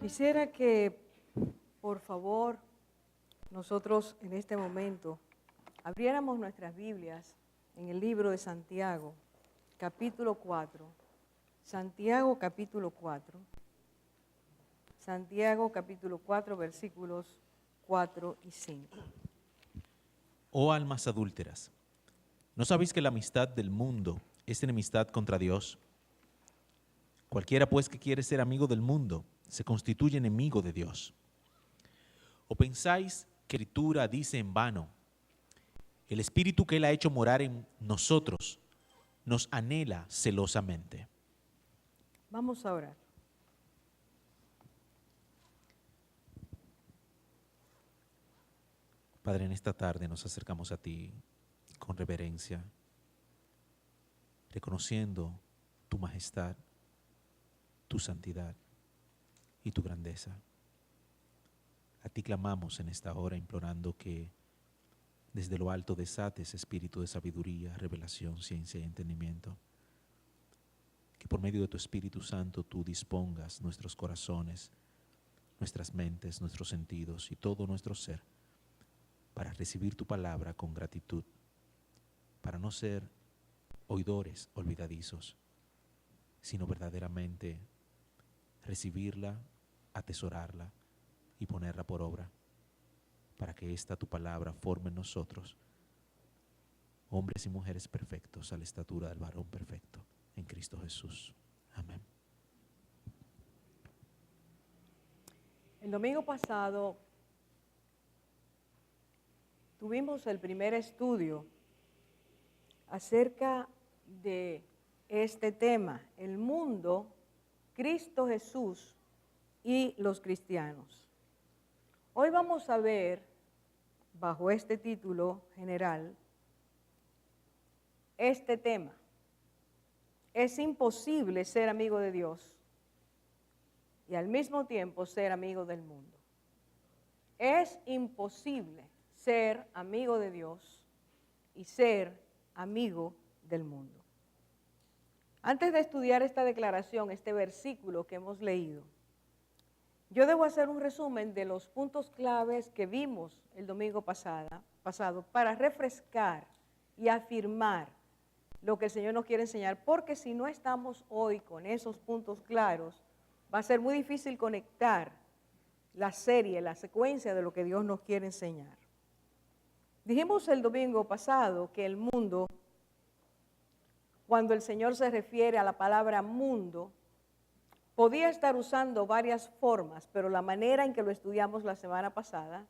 Quisiera que, por favor, nosotros en este momento abriéramos nuestras Biblias en el libro de Santiago, capítulo 4. Santiago, capítulo 4. Santiago, capítulo 4, versículos 4 y 5. Oh almas adúlteras, ¿no sabéis que la amistad del mundo es enemistad contra Dios? Cualquiera pues que quiere ser amigo del mundo se constituye enemigo de Dios. ¿O pensáis que la Escritura dice en vano, el Espíritu que Él ha hecho morar en nosotros nos anhela celosamente? Vamos a orar. Padre, en esta tarde nos acercamos a ti con reverencia, reconociendo tu majestad, tu santidad y tu grandeza. A ti clamamos en esta hora implorando que desde lo alto desates espíritu de sabiduría, revelación, ciencia y entendimiento. Que por medio de tu Espíritu Santo tú dispongas nuestros corazones, nuestras mentes, nuestros sentidos y todo nuestro ser para recibir tu palabra con gratitud, para no ser oidores olvidadizos, sino verdaderamente recibirla, atesorarla y ponerla por obra, para que esta tu palabra forme en nosotros hombres y mujeres perfectos a la estatura del varón perfecto, en Cristo Jesús. Amén. El domingo pasado tuvimos el primer estudio acerca de este tema, el mundo, Cristo Jesús y los cristianos. Hoy vamos a ver, bajo este título general, este tema. Es imposible ser amigo de Dios y al mismo tiempo ser amigo del mundo. Es imposible ser amigo de Dios y ser amigo del mundo. Antes de estudiar esta declaración, este versículo que hemos leído, yo debo hacer un resumen de los puntos claves que vimos el domingo pasado para refrescar y afirmar lo que el Señor nos quiere enseñar, porque si no estamos hoy con esos puntos claros, va a ser muy difícil conectar la serie, la secuencia de lo que Dios nos quiere enseñar. Dijimos el domingo pasado que el mundo, cuando el Señor se refiere a la palabra mundo, podía estar usando varias formas, pero la manera en que lo estudiamos la semana pasada,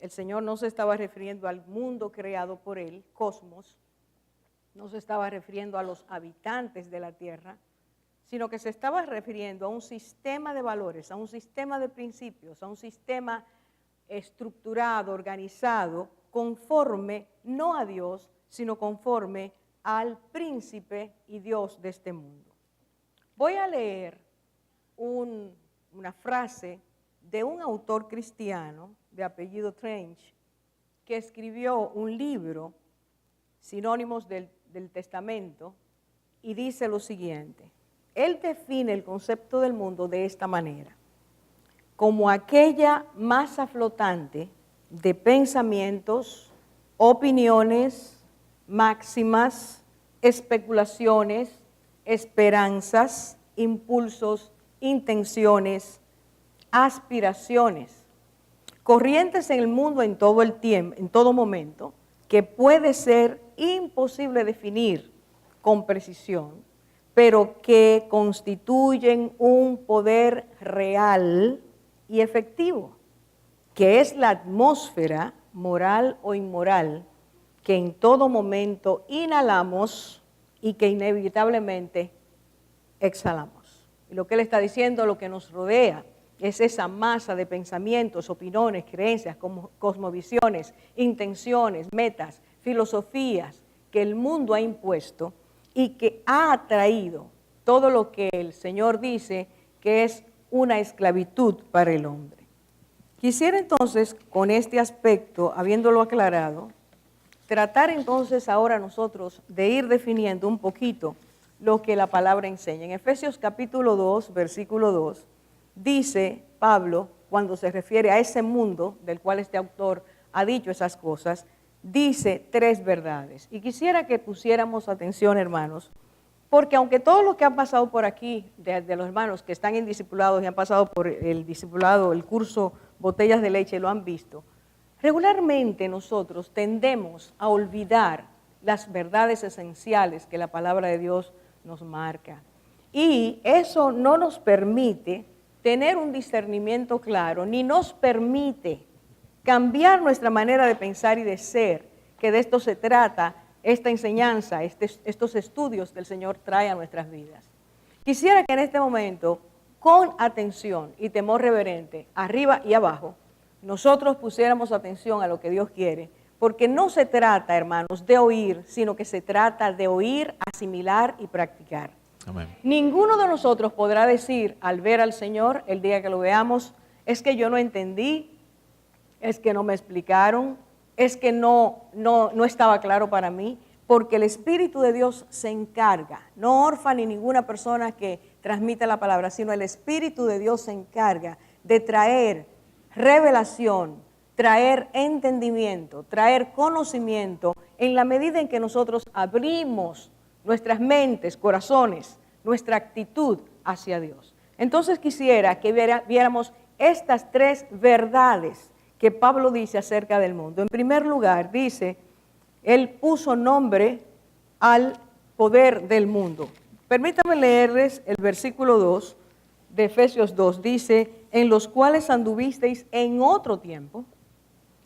el Señor no se estaba refiriendo al mundo creado por Él, cosmos, no se estaba refiriendo a los habitantes de la tierra, sino que se estaba refiriendo a un sistema de valores, a un sistema de principios, a un sistema estructurado, organizado, conforme no a Dios, sino conforme al príncipe y Dios de este mundo. Voy a leer una frase de un autor cristiano de apellido Trench, que escribió un libro, Sinónimos del Testamento, y dice lo siguiente. Él define el concepto del mundo de esta manera: como aquella masa flotante de pensamientos, opiniones, máximas, especulaciones, esperanzas, impulsos, intenciones, aspiraciones, corrientes en el mundo en todo el tiempo, en todo momento, que puede ser imposible definir con precisión, pero que constituyen un poder real y efectivo, que es la atmósfera moral o inmoral que en todo momento inhalamos y que inevitablemente exhalamos. Y lo que él está diciendo, lo que nos rodea, es esa masa de pensamientos, opiniones, creencias, cosmovisiones, intenciones, metas, filosofías que el mundo ha impuesto y que ha atraído todo lo que el Señor dice que es una esclavitud para el hombre. Quisiera entonces, con este aspecto, habiéndolo aclarado, tratar entonces ahora nosotros de ir definiendo un poquito lo que la palabra enseña. En Efesios capítulo 2, versículo 2, dice Pablo, cuando se refiere a ese mundo del cual este autor ha dicho esas cosas, dice 3 verdades. Y quisiera que pusiéramos atención, hermanos, porque aunque todo lo que han pasado por aquí, de los hermanos que están en discipulados y han pasado por el discipulado, el curso Botellas de Leche, lo han visto, regularmente nosotros tendemos a olvidar las verdades esenciales que la palabra de Dios nos marca. Y eso no nos permite tener un discernimiento claro, ni nos permite cambiar nuestra manera de pensar y de ser, que de esto se trata esta enseñanza, estos estudios que el Señor trae a nuestras vidas. Quisiera que en este momento, con atención y temor reverente, arriba y abajo, nosotros pusiéramos atención a lo que Dios quiere, porque no se trata, hermanos, de oír, sino que se trata de oír, asimilar y practicar. Amén. Ninguno de nosotros podrá decir al ver al Señor, el día que lo veamos, es que yo no entendí, es que no me explicaron, es que no estaba claro para mí, porque el Espíritu de Dios se encarga, no Orfa ni ninguna persona que transmite la palabra, sino el Espíritu de Dios se encarga de traer revelación, traer entendimiento, traer conocimiento, en la medida en que nosotros abrimos nuestras mentes, corazones, nuestra actitud hacia Dios. Entonces quisiera que viéramos estas 3 verdades que Pablo dice acerca del mundo. En primer lugar, dice, él puso nombre al poder del mundo. Permítanme leerles el versículo 2 de Efesios 2. Dice, en los cuales anduvisteis en otro tiempo,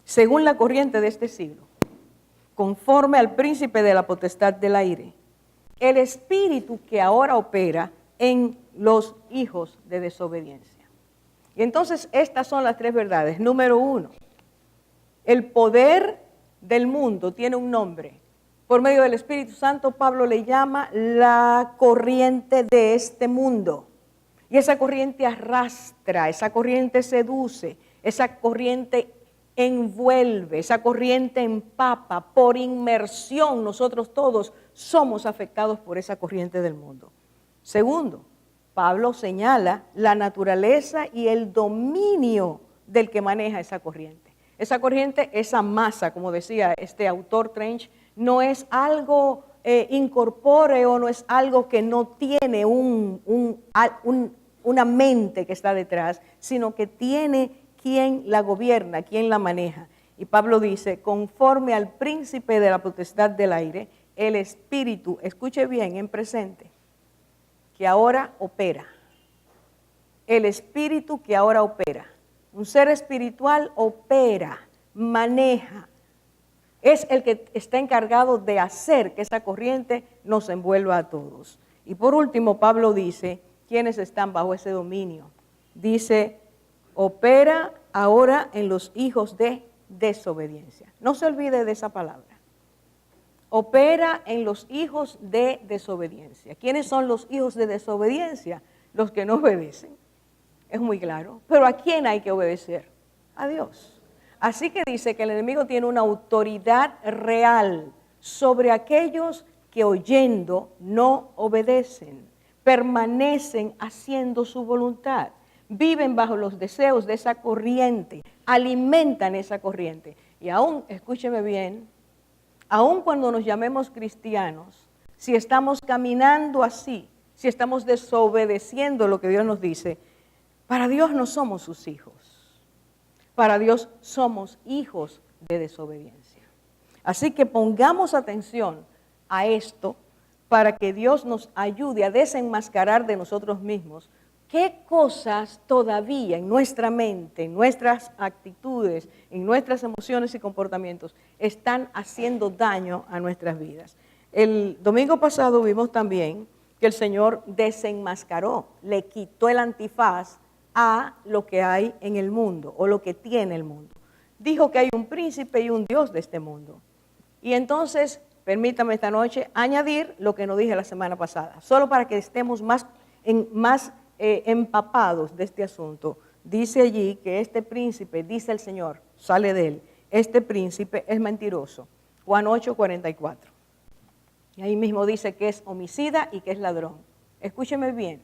según la corriente de este siglo, conforme al príncipe de la potestad del aire, el espíritu que ahora opera en los hijos de desobediencia. Y entonces estas son las 3 verdades. Número 1, el poder del mundo tiene un nombre. Por medio del Espíritu Santo, Pablo le llama la corriente de este mundo. Y esa corriente arrastra, esa corriente seduce, esa corriente envuelve, esa corriente empapa. Por inmersión, nosotros todos somos afectados por esa corriente del mundo. Segundo, Pablo señala la naturaleza y el dominio del que maneja esa corriente. Esa corriente, esa masa, como decía este autor Trench, no es algo incorpóreo, no es algo que no tiene una mente que está detrás, sino que tiene quien la gobierna, quien la maneja. Y Pablo dice, conforme al príncipe de la potestad del aire, el espíritu, escuche bien, en presente, que ahora opera. El espíritu que ahora opera. Un ser espiritual opera, maneja. Es el que está encargado de hacer que esa corriente nos envuelva a todos. Y por último, Pablo dice, ¿quiénes están bajo ese dominio? Dice, opera ahora en los hijos de desobediencia. No se olvide de esa palabra. Opera en los hijos de desobediencia. ¿Quiénes son los hijos de desobediencia? Los que no obedecen. Es muy claro. Pero ¿a quién hay que obedecer? A Dios. Así que dice que el enemigo tiene una autoridad real sobre aquellos que oyendo no obedecen, permanecen haciendo su voluntad, viven bajo los deseos de esa corriente, alimentan esa corriente. Y aún, escúcheme bien, aun cuando nos llamemos cristianos, si estamos caminando así, si estamos desobedeciendo lo que Dios nos dice, para Dios no somos sus hijos. Para Dios somos hijos de desobediencia. Así que pongamos atención a esto para que Dios nos ayude a desenmascarar de nosotros mismos qué cosas todavía en nuestra mente, en nuestras actitudes, en nuestras emociones y comportamientos están haciendo daño a nuestras vidas. El domingo pasado vimos también que el Señor desenmascaró, le quitó el antifaz a lo que hay en el mundo o lo que tiene el mundo. Dijo que hay un príncipe y un Dios de este mundo. Y entonces, permítame esta noche añadir lo que no dije la semana pasada, solo para que estemos más empapados de este asunto. Dice allí que este príncipe, dice el Señor, sale de él, este príncipe es mentiroso. Juan 8:44. Y ahí mismo dice que es homicida y que es ladrón. Escúcheme bien.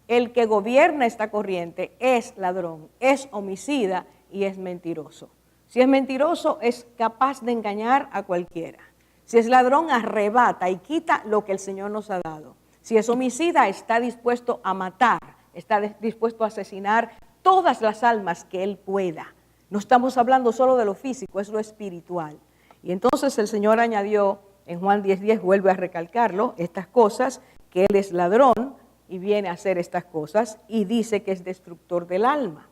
el que gobierna esta corriente es ladrón, es homicida y es mentiroso. Si es mentiroso, es capaz de engañar a cualquiera. Si es ladrón, arrebata y quita lo que el Señor nos ha dado. Si es homicida, está dispuesto a matar, está dispuesto a asesinar todas las almas que él pueda. No estamos hablando solo de lo físico, es lo espiritual. Y entonces el Señor añadió, en Juan 10:10, vuelve a recalcarlo, estas cosas, que él es ladrón y viene a hacer estas cosas, y dice que es destructor del alma.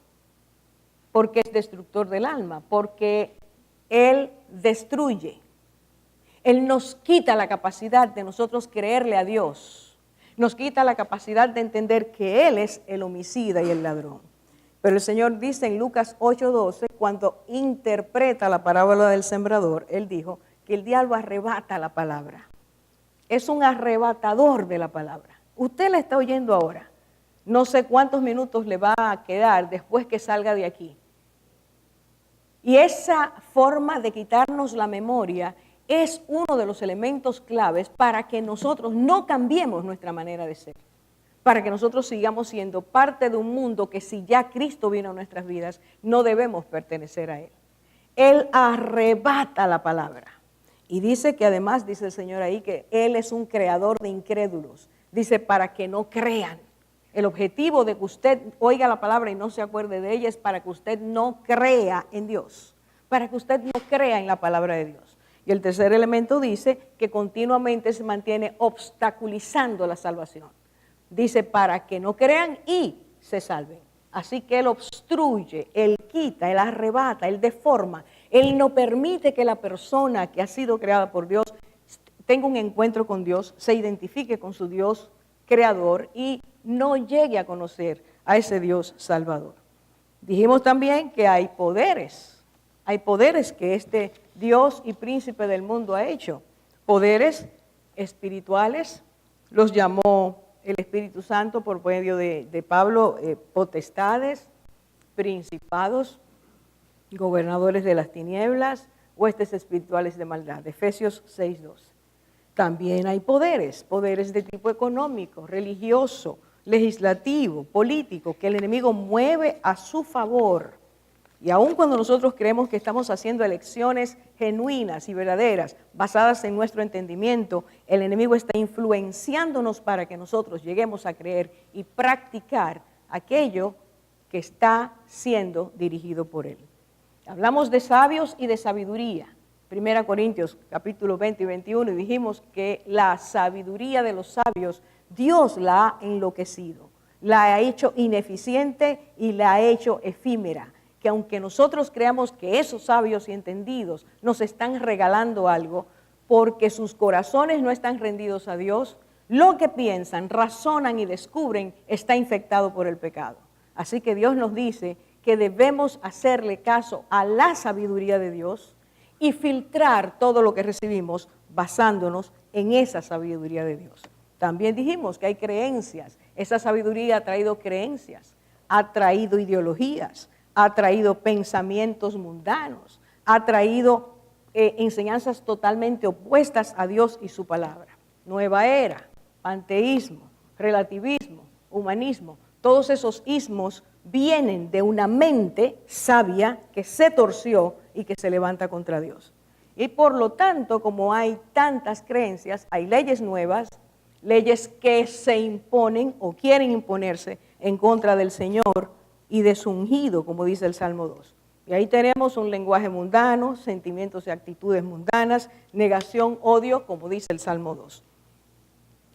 ¿Por qué es destructor del alma? Porque él destruye. Él nos quita la capacidad de nosotros creerle a Dios. Nos quita la capacidad de entender que Él es el homicida y el ladrón. Pero el Señor dice en Lucas 8:12, cuando interpreta la parábola del sembrador, Él dijo que el diablo arrebata la palabra. Es un arrebatador de la palabra. Usted la está oyendo ahora. No sé cuántos minutos le va a quedar después que salga de aquí. Y esa forma de quitarnos la memoria es uno de los elementos claves para que nosotros no cambiemos nuestra manera de ser, para que nosotros sigamos siendo parte de un mundo que si ya Cristo vino a nuestras vidas, no debemos pertenecer a Él. Él arrebata la palabra. Y dice que además, dice el Señor ahí, que Él es un creador de incrédulos. Dice, para que no crean. El objetivo de que usted oiga la palabra y no se acuerde de ella es para que usted no crea en Dios, para que usted no crea en la palabra de Dios. Y el tercer elemento dice que continuamente se mantiene obstaculizando la salvación. Dice para que no crean y se salven. Así que Él obstruye, Él quita, Él arrebata, Él deforma. Él no permite que la persona que ha sido creada por Dios tenga un encuentro con Dios, se identifique con su Dios creador y no llegue a conocer a ese Dios salvador. Dijimos también que hay poderes que este Dios y príncipe del mundo ha hecho, poderes espirituales, los llamó el Espíritu Santo por medio de Pablo, potestades, principados, gobernadores de las tinieblas, huestes espirituales de maldad, Efesios 6:2. También hay poderes de tipo económico, religioso, legislativo, político, que el enemigo mueve a su favor. Y aun cuando nosotros creemos que estamos haciendo elecciones genuinas y verdaderas, basadas en nuestro entendimiento, el enemigo está influenciándonos para que nosotros lleguemos a creer y practicar aquello que está siendo dirigido por él. Hablamos de sabios y de sabiduría. 1 Corintios capítulo 20 y 21, y dijimos que la sabiduría de los sabios, Dios la ha enloquecido, la ha hecho ineficiente y la ha hecho efímera. Que aunque nosotros creamos que esos sabios y entendidos nos están regalando algo, porque sus corazones no están rendidos a Dios, lo que piensan, razonan y descubren está infectado por el pecado. Así que Dios nos dice que debemos hacerle caso a la sabiduría de Dios y filtrar todo lo que recibimos basándonos en esa sabiduría de Dios. También dijimos que hay creencias. Esa sabiduría ha traído creencias, ha traído ideologías, ha traído pensamientos mundanos, ha traído enseñanzas totalmente opuestas a Dios y su palabra. Nueva era, panteísmo, relativismo, humanismo, todos esos ismos vienen de una mente sabia que se torció y que se levanta contra Dios. Y por lo tanto, como hay tantas creencias, hay leyes nuevas, leyes que se imponen o quieren imponerse en contra del Señor y de su ungido, como dice el Salmo 2. Y ahí tenemos un lenguaje mundano, sentimientos y actitudes mundanas, negación, odio, como dice el Salmo 2.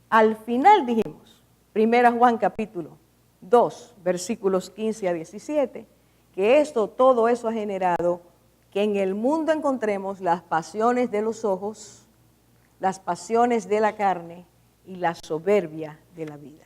Al final dijimos, 1 Juan capítulo 2, versículos 15 a 17, que todo eso ha generado que en el mundo encontremos las pasiones de los ojos, las pasiones de la carne y la soberbia de la vida.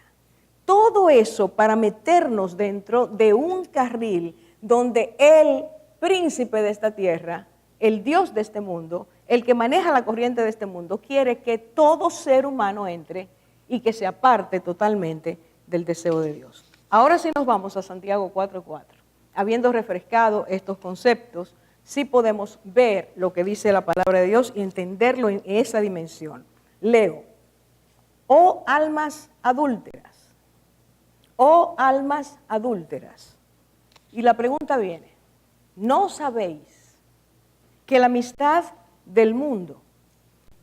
Todo eso para meternos dentro de un carril donde el príncipe de esta tierra, el Dios de este mundo, el que maneja la corriente de este mundo, quiere que todo ser humano entre y que se aparte totalmente del deseo de Dios. Ahora sí nos vamos a Santiago 4:4. Habiendo refrescado estos conceptos, sí podemos ver lo que dice la palabra de Dios y entenderlo en esa dimensión. Leo, oh almas adúlteras, oh almas adúlteras. Y la pregunta viene, ¿no sabéis que la amistad del mundo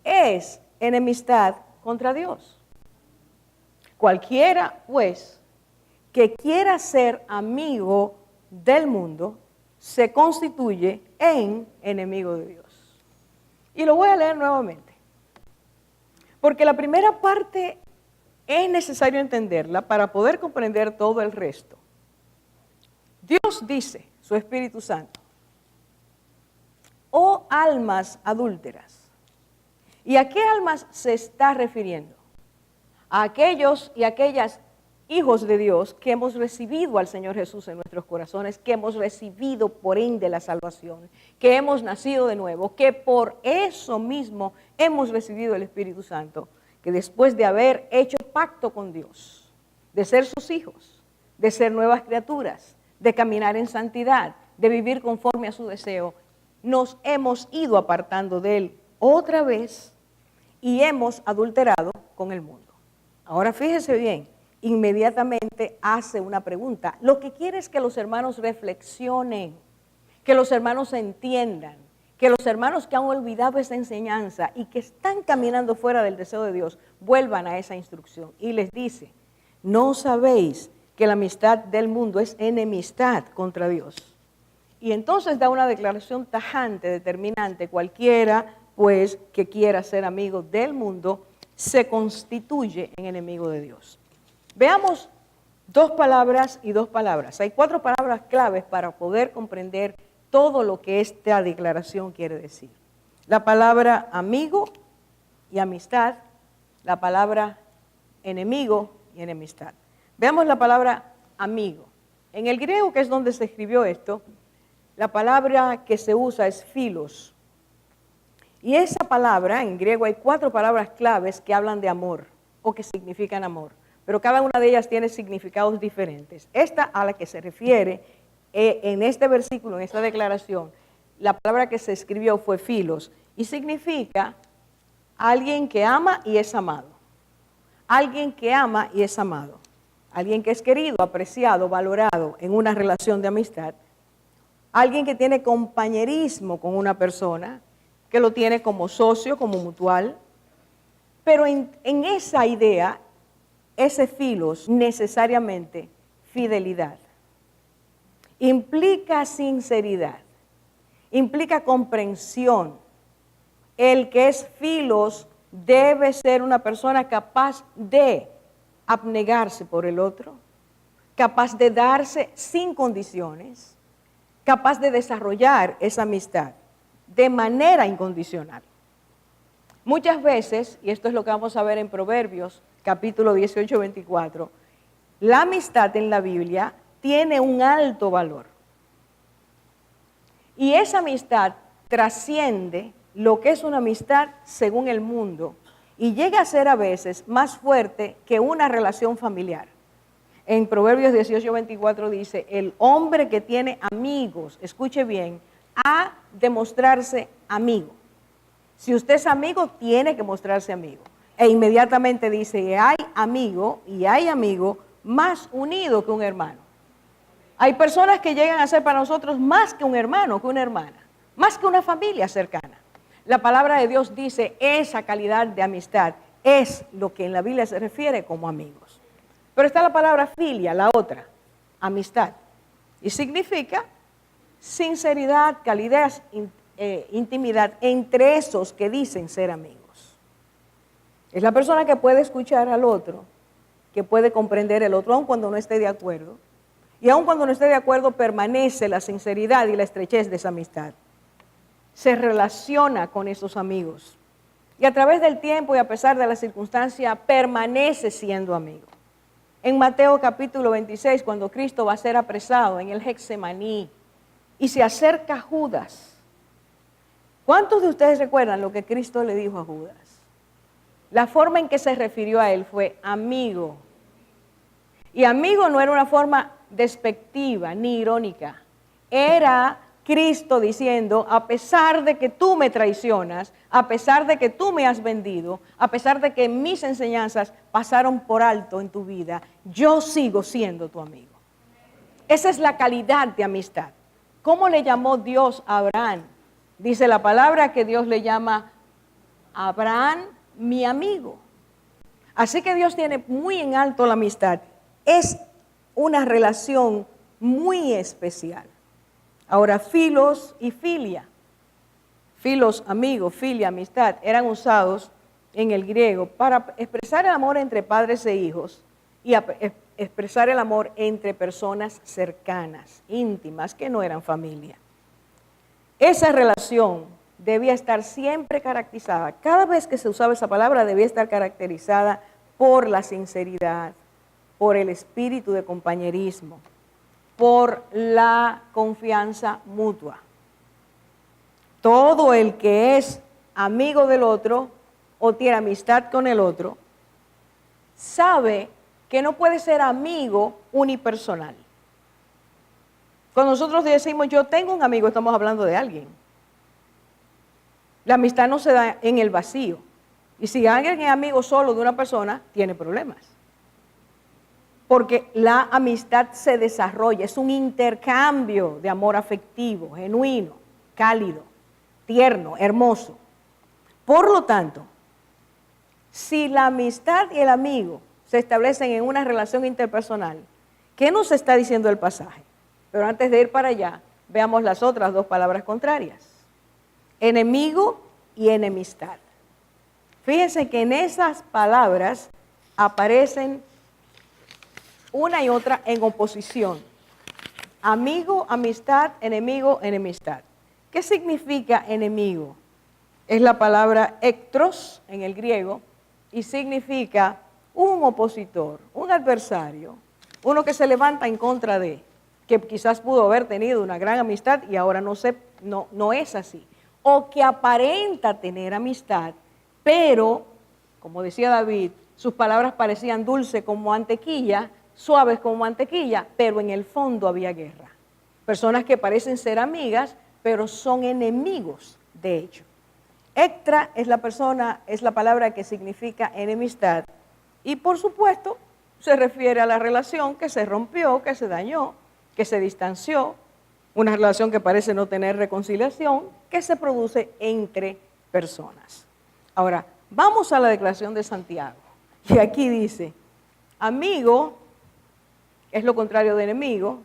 es enemistad contra Dios? Cualquiera, pues, que quiera ser amigo del mundo, se constituye en enemigo de Dios. Y lo voy a leer nuevamente, porque la primera parte es necesario entenderla para poder comprender todo el resto. Dios dice, su Espíritu Santo, oh almas adúlteras. ¿Y a qué almas se está refiriendo? A aquellos y aquellas hijos de Dios que hemos recibido al Señor Jesús en nuestros corazones, que hemos recibido por ende la salvación, que hemos nacido de nuevo, que por eso mismo hemos recibido el Espíritu Santo, que después de haber hecho pacto con Dios, de ser sus hijos, de ser nuevas criaturas, de caminar en santidad, de vivir conforme a su deseo, nos hemos ido apartando de Él otra vez y hemos adulterado con el mundo. Ahora fíjese bien, inmediatamente hace una pregunta. Lo que quiere es que los hermanos reflexionen, que los hermanos entiendan, que los hermanos que han olvidado esa enseñanza y que están caminando fuera del deseo de Dios, vuelvan a esa instrucción. Y les dice, ¿no sabéis que la amistad del mundo es enemistad contra Dios? Y entonces da una declaración tajante, determinante. Cualquiera, pues, que quiera ser amigo del mundo, se constituye en enemigo de Dios. Veamos dos palabras y dos palabras. Hay 4 palabras claves para poder comprender todo lo que esta declaración quiere decir. La palabra amigo y amistad, la palabra enemigo y enemistad. Veamos la palabra amigo. En el griego, que es donde se escribió esto, la palabra que se usa es philos. Y esa palabra, en griego hay 4 palabras claves que hablan de amor o que significan amor, pero cada una de ellas tiene significados diferentes. Esta a la que se refiere en este versículo, en esta declaración, la palabra que se escribió fue philos y significa alguien que ama y es amado. Alguien que ama y es amado. Alguien que es querido, apreciado, valorado en una relación de amistad. Alguien que tiene compañerismo con una persona, que lo tiene como socio, como mutual. Pero en esa idea, ese philos, necesariamente fidelidad. Implica sinceridad, implica comprensión. El que es philos debe ser una persona capaz de abnegarse por el otro, capaz de darse sin condiciones, capaz de desarrollar esa amistad de manera incondicional. Muchas veces, y esto es lo que vamos a ver en Proverbios, capítulo 18, 24, la amistad en la Biblia tiene un alto valor. Y esa amistad trasciende lo que es una amistad según el mundo y llega a ser a veces más fuerte que una relación familiar. En Proverbios 18, 24 dice, el hombre que tiene amigos, escuche bien, ha de mostrarse amigo. Si usted es amigo, tiene que mostrarse amigo. E inmediatamente dice, hay amigo y hay amigo más unido que un hermano. Hay personas que llegan a ser para nosotros más que un hermano, que una hermana, más que una familia cercana. La palabra de Dios dice, esa calidad de amistad es lo que en la Biblia se refiere como amigos. Pero está la palabra filia, la otra, amistad. Y significa sinceridad, calidez, intimidad entre esos que dicen ser amigos. Es la persona que puede escuchar al otro, que puede comprender el otro, aun cuando no esté de acuerdo. Y aun cuando no esté de acuerdo, permanece la sinceridad y la estrechez de esa amistad. Se relaciona con esos amigos. Y a través del tiempo y a pesar de la circunstancia, permanece siendo amigo. En Mateo capítulo 26, cuando Cristo va a ser apresado en el Getsemaní y se acerca Judas. ¿Cuántos de ustedes recuerdan lo que Cristo le dijo a Judas? La forma en que se refirió a él fue amigo. Y amigo no era una forma despectiva ni irónica. Era Cristo diciendo, a pesar de que tú me traicionas, a pesar de que tú me has vendido, a pesar de que mis enseñanzas pasaron por alto en tu vida, yo sigo siendo tu amigo. Esa es la calidad de amistad. ¿Cómo le llamó Dios a Abraham? Dice la palabra que Dios le llama a Abraham mi amigo. Así que Dios tiene muy en alto la amistad. Es una relación muy especial. Ahora, filos y filia. Filos, amigo, filia, amistad, eran usados en el griego para expresar el amor entre padres e hijos y expresar el amor entre personas cercanas, íntimas, que no eran familia. Esa relación debía estar siempre caracterizada, cada vez que se usaba esa palabra debía estar caracterizada por la sinceridad, por el espíritu de compañerismo, por la confianza mutua. Todo el que es amigo del otro o tiene amistad con el otro, sabe que no puede ser amigo unipersonal. Cuando nosotros decimos yo tengo un amigo, estamos hablando de alguien. La amistad no se da en el vacío. Y si alguien es amigo solo de una persona, tiene problemas. Porque la amistad se desarrolla, es un intercambio de amor afectivo, genuino, cálido, tierno, hermoso. Por lo tanto, si la amistad y el amigo se establecen en una relación interpersonal, ¿qué nos está diciendo el pasaje? Pero antes de ir para allá, veamos las otras dos palabras contrarias. Enemigo y enemistad. Fíjense que en esas palabras aparecen una y otra en oposición. Amigo, amistad, enemigo, enemistad. ¿Qué significa enemigo? Es la palabra ektros en el griego y significa un opositor, un adversario, uno que se levanta en contra de, que quizás pudo haber tenido una gran amistad y ahora no es así. O que aparenta tener amistad, pero, como decía David, sus palabras parecían dulces como mantequilla, suaves como mantequilla, pero en el fondo había guerra. Personas que parecen ser amigas, pero son enemigos, de hecho. Ectra es la palabra que significa enemistad. Y por supuesto, se refiere a la relación que se rompió, que se dañó, que se distanció, una relación que parece no tener reconciliación, que se produce entre personas. Ahora, vamos a la declaración de Santiago. Y aquí dice, amigo es lo contrario de enemigo,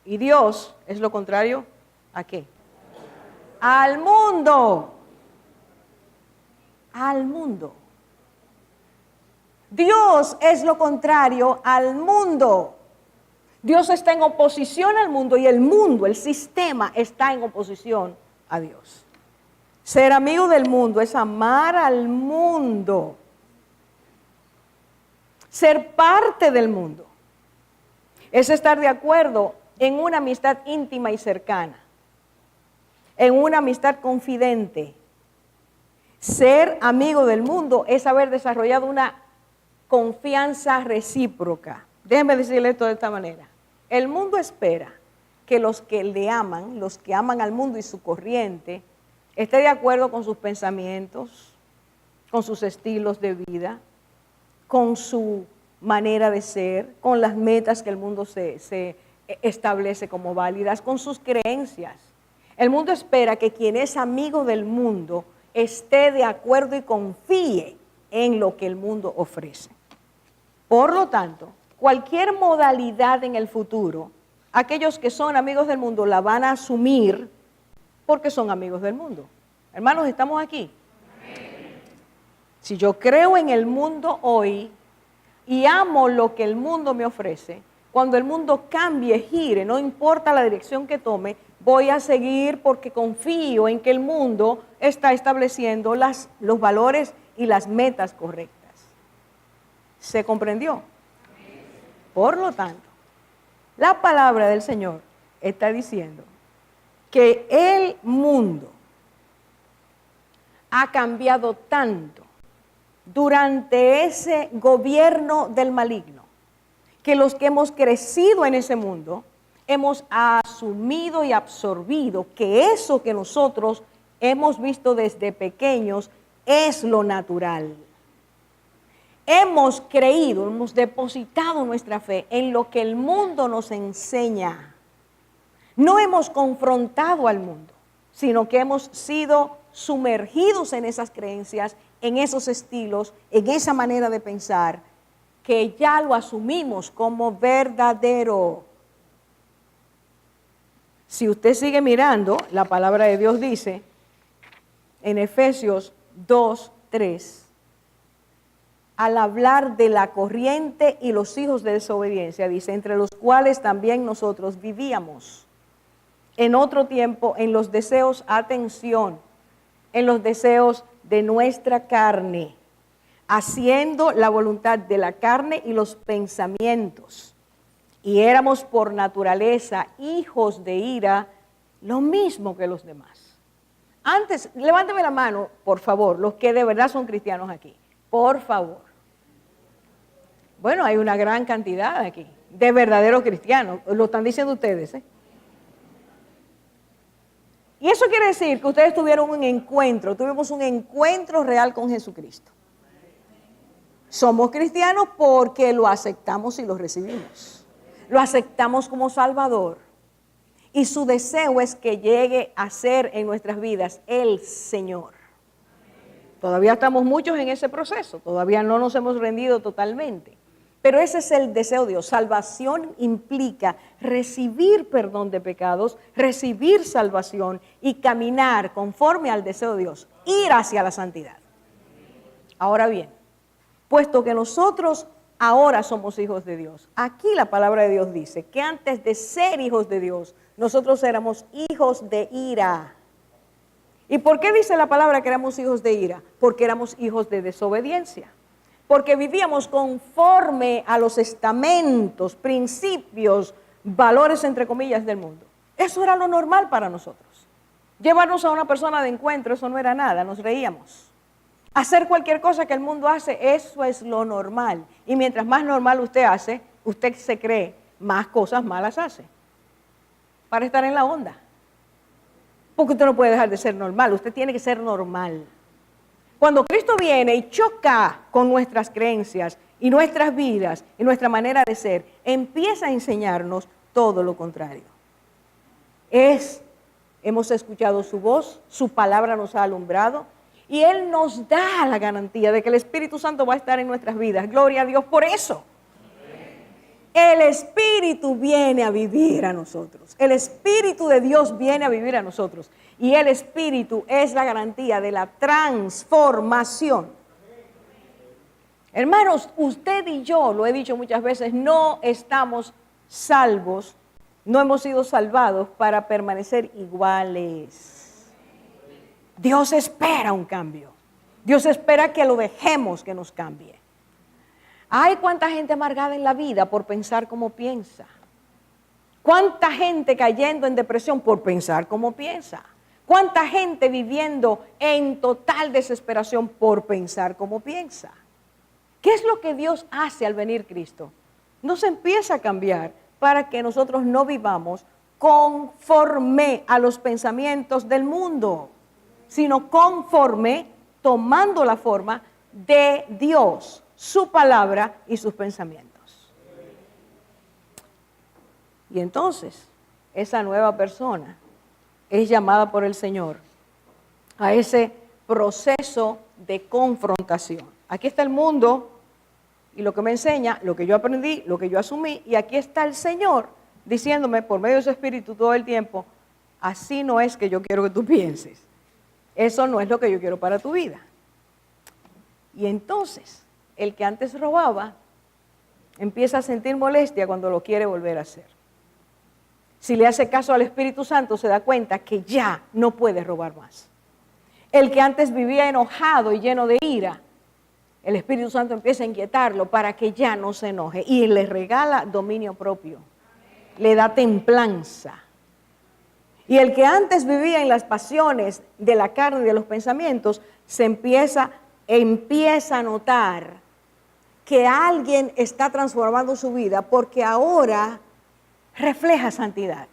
y Dios es lo contrario ¿a qué? Al mundo. Al mundo. Dios es lo contrario al mundo. Dios está en oposición al mundo y el mundo, el sistema, está en oposición a Dios. Ser amigo del mundo es amar al mundo. Ser parte del mundo es estar de acuerdo en una amistad íntima y cercana, en una amistad confidente. Ser amigo del mundo es haber desarrollado una confianza recíproca. Déjenme decirle esto de esta manera. El mundo espera que los que le aman, los que aman al mundo y su corriente, esté de acuerdo con sus pensamientos, con sus estilos de vida, con su manera de ser, con las metas que el mundo se establece como válidas, con sus creencias. El mundo espera que quien es amigo del mundo esté de acuerdo y confíe en lo que el mundo ofrece. Por lo tanto, cualquier modalidad en el futuro, aquellos que son amigos del mundo la van a asumir porque son amigos del mundo. Hermanos, ¿estamos aquí? Si yo creo en el mundo hoy y amo lo que el mundo me ofrece, cuando el mundo cambie, gire, no importa la dirección que tome, voy a seguir porque confío en que el mundo está estableciendo los valores y las metas correctas. ¿Se comprendió? Por lo tanto, la palabra del Señor está diciendo que el mundo ha cambiado tanto durante ese gobierno del maligno, que los que hemos crecido en ese mundo hemos asumido y absorbido que eso que nosotros hemos visto desde pequeños es lo natural. Hemos creído, hemos depositado nuestra fe en lo que el mundo nos enseña. No hemos confrontado al mundo, sino que hemos sido sumergidos en esas creencias, en esos estilos, en esa manera de pensar, que ya lo asumimos como verdadero. Si usted sigue mirando, la palabra de Dios dice en Efesios 2:3, al hablar de la corriente y los hijos de desobediencia, dice, entre los cuales también nosotros vivíamos en otro tiempo en los deseos, atención, en los deseos de nuestra carne, haciendo la voluntad de la carne y los pensamientos. Y éramos por naturaleza hijos de ira, lo mismo que los demás. Antes, levánteme la mano, por favor, los que de verdad son cristianos aquí. Por favor. Bueno, hay una gran cantidad aquí de verdaderos cristianos. Lo están diciendo ustedes, ¿eh? Y eso quiere decir que ustedes tuvieron un encuentro, tuvimos un encuentro real con Jesucristo. Somos cristianos porque lo aceptamos y lo recibimos. Lo aceptamos como Salvador. Y su deseo es que llegue a ser en nuestras vidas el Señor. Todavía estamos muchos en ese proceso, todavía no nos hemos rendido totalmente. Pero ese es el deseo de Dios. Salvación implica recibir perdón de pecados, recibir salvación y caminar conforme al deseo de Dios, ir hacia la santidad. Ahora bien, puesto que nosotros ahora somos hijos de Dios, aquí la palabra de Dios dice que antes de ser hijos de Dios, nosotros éramos hijos de ira. ¿Y por qué dice la palabra que éramos hijos de ira? Porque éramos hijos de desobediencia. Porque vivíamos conforme a los estamentos, principios, valores, entre comillas, del mundo. Eso era lo normal para nosotros. Llevarnos a una persona de encuentro, eso no era nada, nos reíamos. Hacer cualquier cosa que el mundo hace, eso es lo normal. Y mientras más normal usted hace, usted se cree, más cosas malas hace. Para estar en la onda. Porque usted no puede dejar de ser normal, usted tiene que ser normal. Cuando Cristo viene y choca con nuestras creencias y nuestras vidas y nuestra manera de ser, empieza a enseñarnos todo lo contrario. Hemos escuchado su voz, su palabra nos ha alumbrado y Él nos da la garantía de que el Espíritu Santo va a estar en nuestras vidas. Gloria a Dios por eso. El Espíritu viene a vivir a nosotros. El Espíritu de Dios viene a vivir a nosotros. Y el Espíritu es la garantía de la transformación. Hermanos, usted y yo, lo he dicho muchas veces, no estamos salvos, no hemos sido salvados para permanecer iguales. Dios espera un cambio. Dios espera que lo dejemos que nos cambie. Hay cuánta gente amargada en la vida por pensar como piensa. Cuánta gente cayendo en depresión por pensar como piensa. Cuánta gente viviendo en total desesperación por pensar como piensa. ¿Qué es lo que Dios hace al venir Cristo? Nos empieza a cambiar para que nosotros no vivamos conforme a los pensamientos del mundo, sino conforme, tomando la forma de Dios, su palabra y sus pensamientos. Y entonces, esa nueva persona es llamada por el Señor a ese proceso de confrontación. Aquí está el mundo y lo que me enseña, lo que yo aprendí, lo que yo asumí, y aquí está el Señor diciéndome por medio de su Espíritu todo el tiempo, así no es que yo quiero que tú pienses. Eso no es lo que yo quiero para tu vida. Y entonces, el que antes robaba, empieza a sentir molestia cuando lo quiere volver a hacer. Si le hace caso al Espíritu Santo, se da cuenta que ya no puede robar más. El que antes vivía enojado y lleno de ira, el Espíritu Santo empieza a inquietarlo para que ya no se enoje y le regala dominio propio, le da templanza. Y el que antes vivía en las pasiones de la carne y de los pensamientos, empieza a notar que alguien está transformando su vida porque ahora refleja santidad.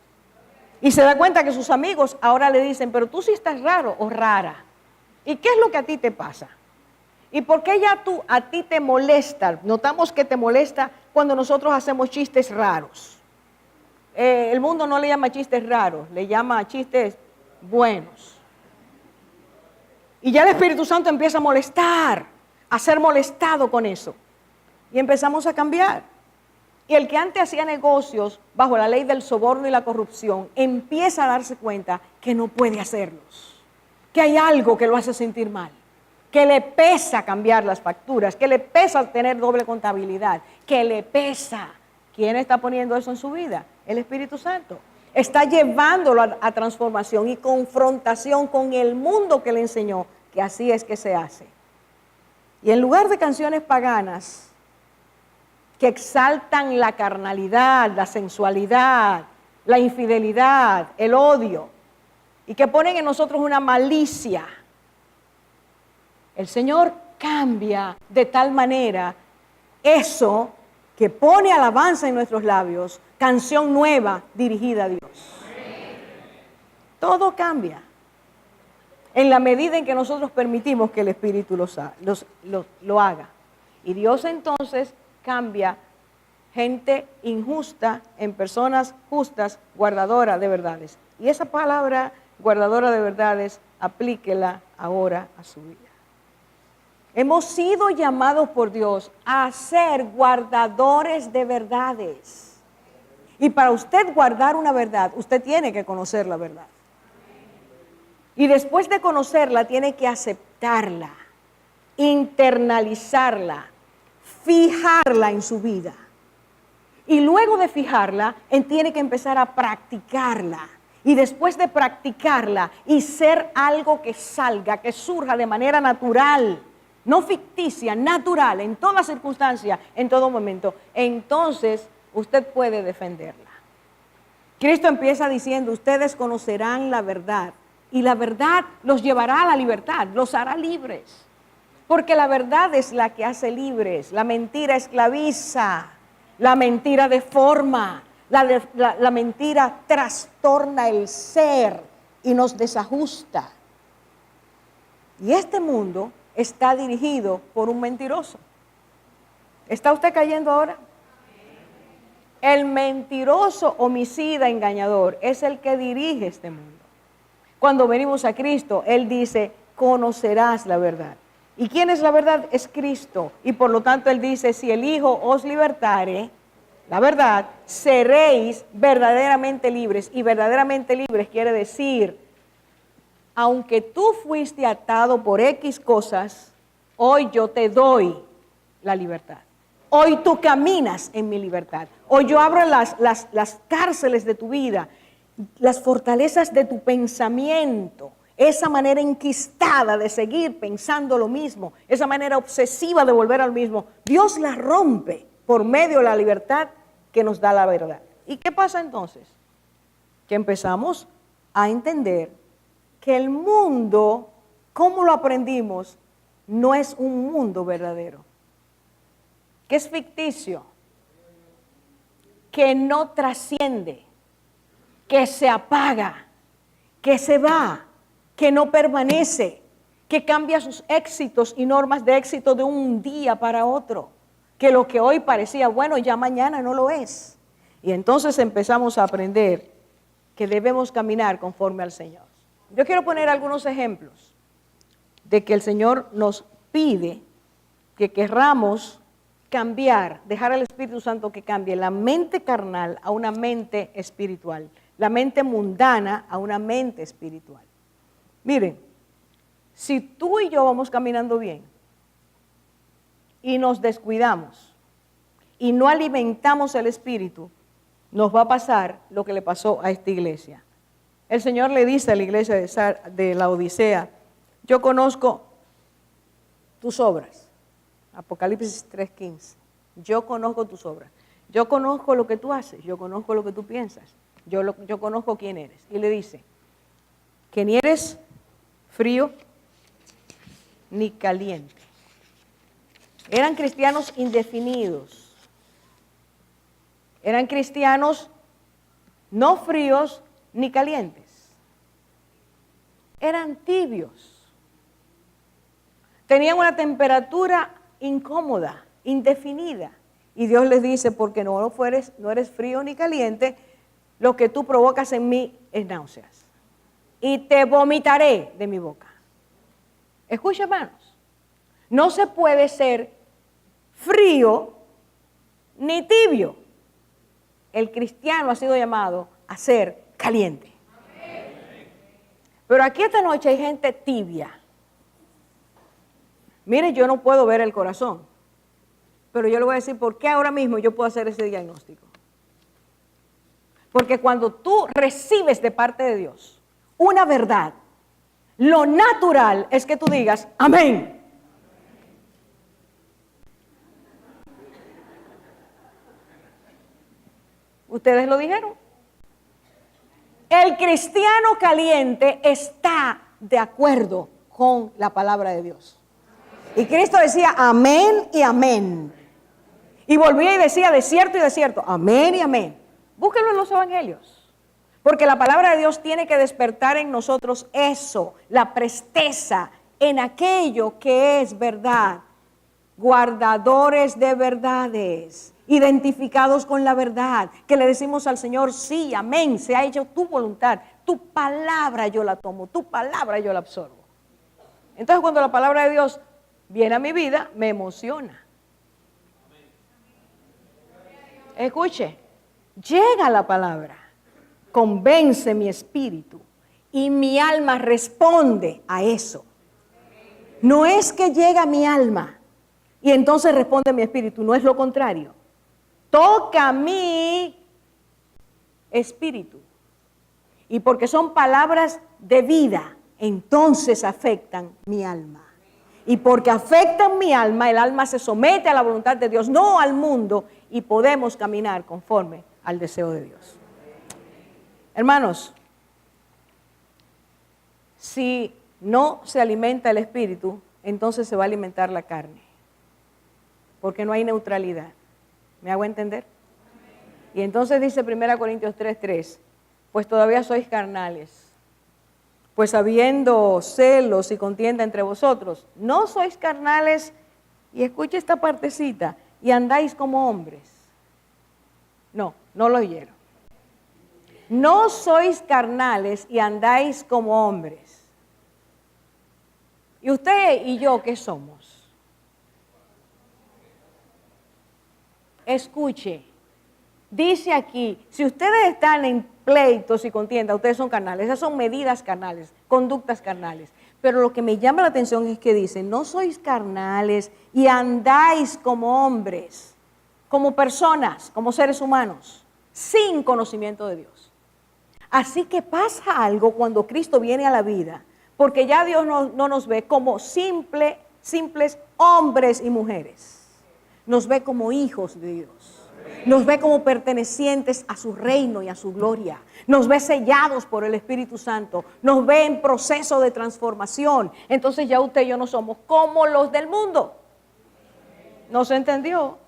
Y se da cuenta que sus amigos ahora le dicen, pero tú sí estás raro o rara. ¿Y qué es lo que a ti te pasa? ¿Y por qué ya a ti te molesta? Notamos que te molesta cuando nosotros hacemos chistes raros. El mundo no le llama chistes raros, le llama chistes buenos. Y ya el Espíritu Santo empieza a molestar, a ser molestado con eso. Y empezamos a cambiar. Y el que antes hacía negocios bajo la ley del soborno y la corrupción, empieza a darse cuenta que no puede hacerlos. Que hay algo que lo hace sentir mal. Que le pesa cambiar las facturas, que le pesa tener doble contabilidad, que le pesa. ¿Quién está poniendo eso en su vida? El Espíritu Santo. Está llevándolo a transformación y confrontación con el mundo que le enseñó que así es que se hace. Y en lugar de canciones paganas que exaltan la carnalidad, la sensualidad, la infidelidad, el odio, y que ponen en nosotros una malicia, el Señor cambia de tal manera eso que pone alabanza en nuestros labios, canción nueva dirigida a Dios. Todo cambia en la medida en que nosotros permitimos que el Espíritu lo haga. Y Dios entonces cambia gente injusta en personas justas, guardadoras de verdades. Y esa palabra, guardadora de verdades, aplíquela ahora a su vida. Hemos sido llamados por Dios a ser guardadores de verdades. Y para usted guardar una verdad, usted tiene que conocer la verdad. Y después de conocerla, tiene que aceptarla, internalizarla, fijarla en su vida. Y luego de fijarla, él tiene que empezar a practicarla. Y después de practicarla y ser algo que salga, que surja de manera natural, no ficticia, natural, en toda circunstancia, en todo momento, entonces usted puede defenderla. Cristo empieza diciendo, ustedes conocerán la verdad y la verdad los llevará a la libertad, los hará libres. Porque la verdad es la que hace libres, la mentira esclaviza, la mentira deforma, la mentira trastorna el ser y nos desajusta. Y este mundo está dirigido por un mentiroso. ¿Está usted cayendo ahora? El mentiroso, homicida, engañador es el que dirige este mundo. Cuando venimos a Cristo, Él dice, conocerás la verdad. ¿Y quién es la verdad? Es Cristo. Y por lo tanto Él dice, si el Hijo os libertare, la verdad, seréis verdaderamente libres. Y verdaderamente libres quiere decir, aunque tú fuiste atado por X cosas, hoy yo te doy la libertad. Hoy tú caminas en mi libertad. Hoy yo abro las cárceles de tu vida, las fortalezas de tu pensamiento, esa manera enquistada de seguir pensando lo mismo, esa manera obsesiva de volver al mismo. Dios la rompe por medio de la libertad que nos da la verdad. ¿Y qué pasa entonces? Que empezamos a entender que el mundo, como lo aprendimos, no es un mundo verdadero, que es ficticio, que no trasciende, que se apaga, que se va, que no permanece, que cambia sus éxitos y normas de éxito de un día para otro, que lo que hoy parecía bueno ya mañana no lo es. Y entonces empezamos a aprender que debemos caminar conforme al Señor. Yo quiero poner algunos ejemplos de que el Señor nos pide que querramos cambiar, dejar al Espíritu Santo que cambie la mente carnal a una mente espiritual, la mente mundana a una mente espiritual. Miren, si tú y yo vamos caminando bien y nos descuidamos y no alimentamos el Espíritu, nos va a pasar lo que le pasó a esta iglesia. El Señor le dice a la iglesia de la Odisea, yo conozco tus obras. Apocalipsis 3:15. Yo conozco tus obras. Yo conozco lo que tú haces. Yo conozco lo que tú piensas. Yo conozco quién eres. Y le dice que ni eres frío ni caliente. Eran cristianos indefinidos. Eran cristianos no fríos ni calientes. Eran tibios. Tenían una temperatura incómoda, indefinida. Y Dios les dice, porque no eres frío ni caliente, lo que tú provocas en mí es náuseas. Y te vomitaré de mi boca. Escucha, hermanos, no se puede ser frío ni tibio. El cristiano ha sido llamado a ser caliente. Pero aquí esta noche hay gente tibia. Mire, yo no puedo ver el corazón, pero yo le voy a decir por qué ahora mismo yo puedo hacer ese diagnóstico. Porque cuando tú recibes de parte de Dios una verdad, lo natural es que tú digas, amén. Ustedes lo dijeron. El cristiano caliente está de acuerdo con la palabra de Dios. Y Cristo decía amén y amén. Y volvía y decía desierto y desierto, amén y amén. Búsquenlo en los evangelios. Porque la palabra de Dios tiene que despertar en nosotros eso, la presteza en aquello que es verdad. Guardadores de verdades, identificados con la verdad, que le decimos al Señor, sí, amén, se ha hecho tu voluntad, tu palabra yo la tomo, tu palabra yo la absorbo. Entonces cuando la palabra de Dios viene a mi vida, me emociona. Escuche, llega la palabra, convence mi espíritu y mi alma responde a eso. No es que llega mi alma y entonces responde mi espíritu, no es lo contrario. Toca mi espíritu. Y porque son palabras de vida, entonces afectan mi alma. Y porque afectan mi alma, el alma se somete a la voluntad de Dios, no al mundo, y podemos caminar conforme al deseo de Dios. Hermanos, si no se alimenta el espíritu, entonces se va a alimentar la carne. Porque no hay neutralidad. ¿Me hago entender? Y entonces dice 1 Corintios 3:3, pues todavía sois carnales. Pues habiendo celos y contienda entre vosotros, no sois carnales, y escucha esta partecita, y andáis como hombres. No lo oyeron. No sois carnales y andáis como hombres. ¿Y usted y yo qué somos? Escuche, dice aquí, si ustedes están en pleitos y contiendas, ustedes son carnales, esas son medidas carnales, conductas carnales. Pero lo que me llama la atención es que dice, no sois carnales y andáis como hombres, como personas, como seres humanos, sin conocimiento de Dios. Así que pasa algo cuando Cristo viene a la vida, porque ya Dios no nos ve como simples hombres y mujeres, nos ve como hijos de Dios. Nos ve como pertenecientes a su reino y a su gloria. Nos ve sellados por el Espíritu Santo. Nos ve en proceso de transformación. Entonces ya usted y yo no somos como los del mundo. ¿No se entendió?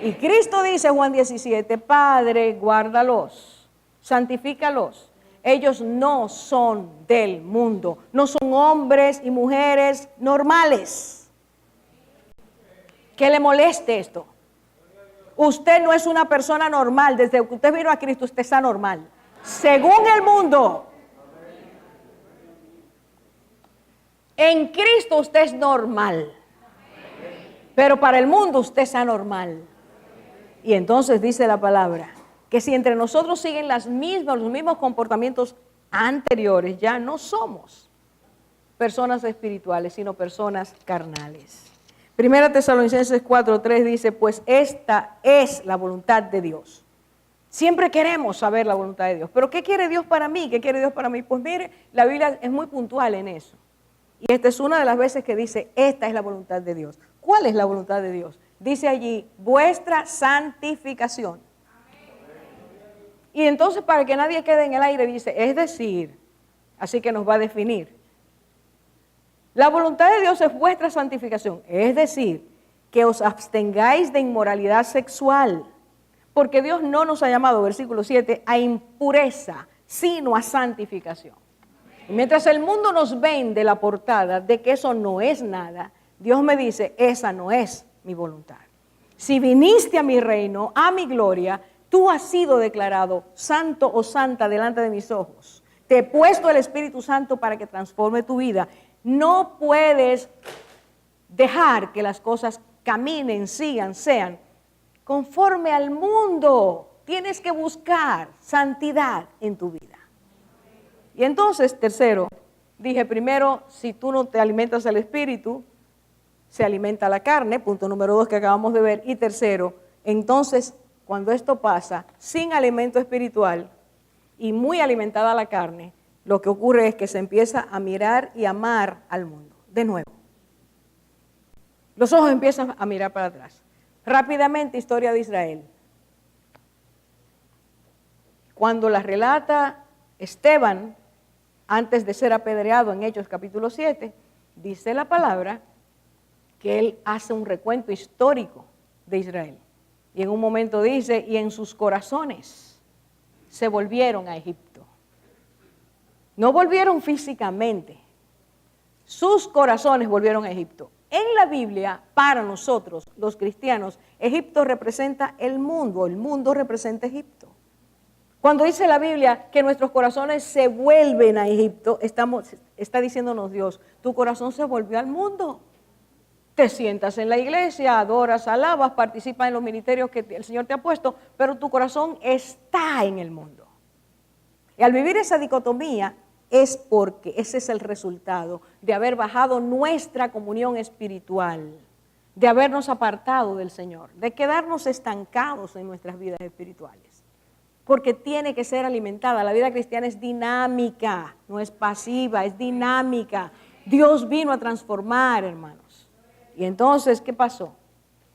Y Cristo dice, Juan 17, Padre, guárdalos, santifícalos. Ellos no son del mundo. No son hombres y mujeres normales. ¿Qué le moleste esto? Usted no es una persona normal. Desde que usted vino a Cristo, usted está normal. Según el mundo. En Cristo usted es normal. Pero para el mundo usted es anormal. Y entonces dice la palabra, que si entre nosotros siguen los mismos comportamientos anteriores, ya no somos personas espirituales, sino personas carnales. 1 Tesalonicenses 4:3 dice, pues esta es la voluntad de Dios. Siempre queremos saber la voluntad de Dios. Pero ¿qué quiere Dios para mí? ¿Qué quiere Dios para mí? Pues mire, la Biblia es muy puntual en eso. Y esta es una de las veces que dice, esta es la voluntad de Dios. ¿Cuál es la voluntad de Dios? Dice allí, vuestra santificación. Y entonces para que nadie quede en el aire dice, es decir, así que nos va a definir. La voluntad de Dios es vuestra santificación, es decir, que os abstengáis de inmoralidad sexual, Porque Dios no nos ha llamado, versículo 7, a impureza, sino a santificación. Y mientras el mundo nos vende la portada de que eso no es nada, Dios me dice, esa no es mi voluntad. Si viniste a mi reino, a mi gloria, tú has sido declarado santo o santa delante de mis ojos. Te he puesto el Espíritu Santo para que transforme tu vida. No puedes dejar que las cosas caminen, sigan, sean conforme al mundo. Tienes que buscar santidad en tu vida. Y entonces, tercero, dije primero, si tú no te alimentas del Espíritu, se alimenta la carne, punto número 2 que acabamos de ver. Y tercero, entonces, cuando esto pasa, sin alimento espiritual y muy alimentada la carne, lo que ocurre es que se empieza a mirar y amar al mundo, de nuevo. Los ojos empiezan a mirar para atrás. Rápidamente, historia de Israel. Cuando la relata Esteban, antes de ser apedreado en Hechos capítulo 7, dice la palabra que él hace un recuento histórico de Israel. Y en un momento dice, y en sus corazones se volvieron a Egipto. No volvieron físicamente, sus corazones volvieron a Egipto. En la Biblia, para nosotros, los cristianos, Egipto representa el mundo representa Egipto. Cuando dice la Biblia que nuestros corazones se vuelven a Egipto, está diciéndonos Dios, tu corazón se volvió al mundo. Te sientas en la iglesia, adoras, alabas, participas en los ministerios que el Señor te ha puesto, pero tu corazón está en el mundo. Y al vivir esa dicotomía es porque ese es el resultado de haber bajado nuestra comunión espiritual, de habernos apartado del Señor, de quedarnos estancados en nuestras vidas espirituales. Porque tiene que ser alimentada. La vida cristiana es dinámica, no es pasiva, es dinámica. Dios vino a transformar, hermanos. Y entonces, ¿qué pasó?